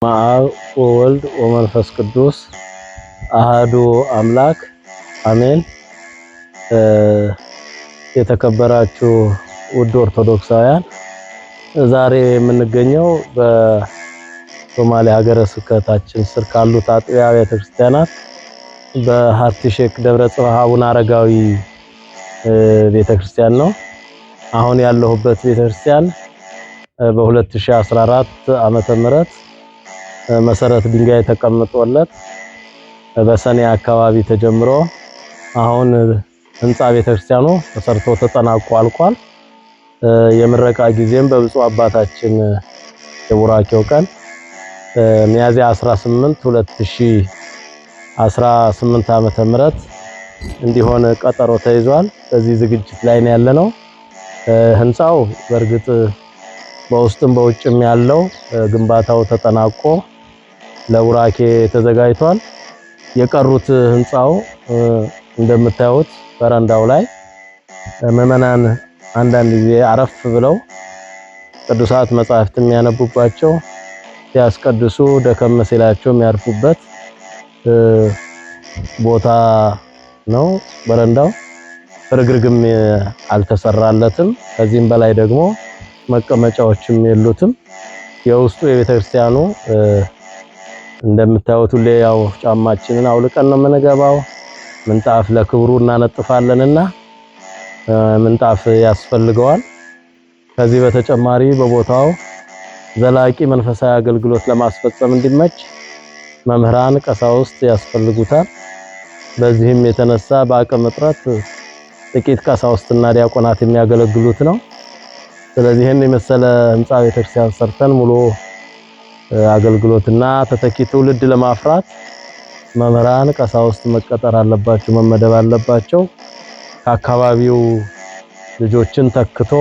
አብ ወወልድ ወመንፈስ ቅዱስ አሃዱ አምላክ አሜን። የተከበራችሁ ውድ ኦርቶዶክሳውያን ዛሬ የምንገኘው በሶማሌ ሀገረ ስብከታችን ስር ካሉት አጥቢያ ቤተክርስቲያናት በሀርቲ ሼክ ደብረ ጽባህ አቡነ አረጋዊ ቤተክርስቲያን ነው። አሁን ያለሁበት ቤተክርስቲያን በ2014 ዓመተ ምህረት መሰረት ድንጋይ ተቀምጦለት በሰኔ አካባቢ ተጀምሮ አሁን ህንጻ ቤተክርስቲያኑ ተሰርቶ ተጠናቆ አልቋል። የምረቃ ጊዜም በብፁዕ አባታችን የቡራኬው ቀን ሚያዝያ 18 2018 ዓመተ ምህረት እንዲሆን ቀጠሮ ተይዟል። በዚህ ዝግጅት ላይ ነው ያለነው። ህንጻው በእርግጥ በውስጥም በውጭም ያለው ግንባታው ተጠናቆ ለቡራኬ ተዘጋጅቷል። የቀሩት ህንጻው እንደምታዩት በረንዳው ላይ ምዕመናን አንዳንድ ጊዜ አረፍ ብለው ቅዱሳት መጻሕፍት የሚያነቡባቸው ሲያስቀድሱ ደከም ሲላቸው የሚያርፉበት ቦታ ነው። በረንዳው ፍርግርግም አልተሰራለትም። ከዚህም በላይ ደግሞ መቀመጫዎችም የሉትም። የውስጡ የቤተክርስቲያኑ እንደምታዩት ሁሌ ያው ጫማችንን አውልቀን ነው የምንገባው። ምንጣፍ ለክብሩ እናነጥፋለንና ምንጣፍ ያስፈልገዋል። ከዚህ በተጨማሪ በቦታው ዘላቂ መንፈሳዊ አገልግሎት ለማስፈጸም እንዲመች መምህራን ቀሳውስት ያስፈልጉታል። በዚህም የተነሳ በአቅም እጥረት ጥቂት ቀሳውስትና ዲያቆናት የሚያገለግሉት ነው። ስለዚህ ይህን የመሰለ ህንጻ ቤተክርስቲያን ሰርተን ሙሉ አገልግሎትና ተተኪ ትውልድ ለማፍራት መምህራን ቀሳውስት መቀጠር አለባቸው፣ መመደብ አለባቸው። ከአካባቢው ልጆችን ተክቶ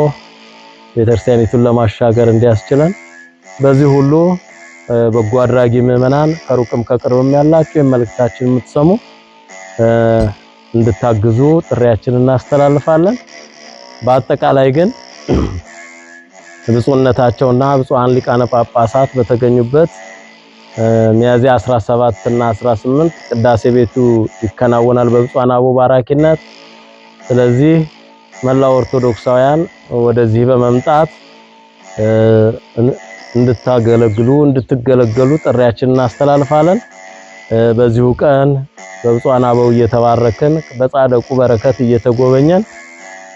ቤተክርስቲያኒቱን ለማሻገር እንዲያስችለን በዚህ ሁሉ በጎ አድራጊ ምዕመናን ከሩቅም ከቅርብም ያላችሁ የመልእክታችን የምትሰሙ እንድታግዙ ጥሪያችንን እናስተላልፋለን። በአጠቃላይ ግን ብፁዕነታቸውና ብፁዓን ሊቃነ ጳጳሳት በተገኙበት ሚያዝያ 17 እና 18 ቅዳሴ ቤቱ ይከናወናል በብፁዓን አበው ባራኪነት። ስለዚህ መላው ኦርቶዶክሳውያን ወደዚህ በመምጣት እንድትገለገሉ ጥሪያችንን እናስተላልፋለን። በዚሁ ቀን በብፁዓን አበው እየተባረክን በጻድቁ በረከት እየተጎበኘን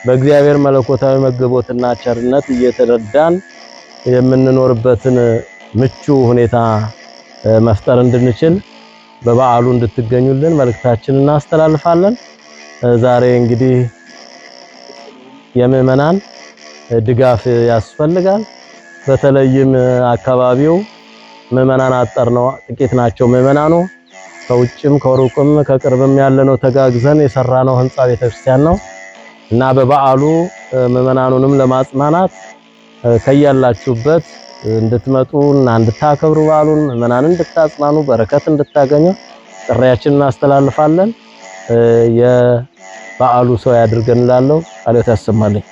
በእግዚአብሔር መለኮታዊ መግቦትና ቸርነት እየተረዳን የምንኖርበትን ምቹ ሁኔታ መፍጠር እንድንችል በበዓሉ እንድትገኙልን መልእክታችንን እናስተላልፋለን። ዛሬ እንግዲህ የምዕመናን ድጋፍ ያስፈልጋል። በተለይም አካባቢው ምዕመናን አጠር ነው፣ ጥቂት ናቸው ምዕመናኑ። ከውጭም ከሩቅም ከቅርብም ያለነው ተጋግዘን የሰራነው ህንጻ ቤተክርስቲያን ነው እና በበዓሉ ምዕመናኑንም ለማጽናናት ከያላችሁበት እንድትመጡና እንድታከብሩ በዓሉን ምዕመናንን እንድታጽናኑ በረከት እንድታገኙ ጥሪያችንን እናስተላልፋለን። የበዓሉ ሰው ያድርገን እላለሁ። ቃልዎት ያሰማልኝ።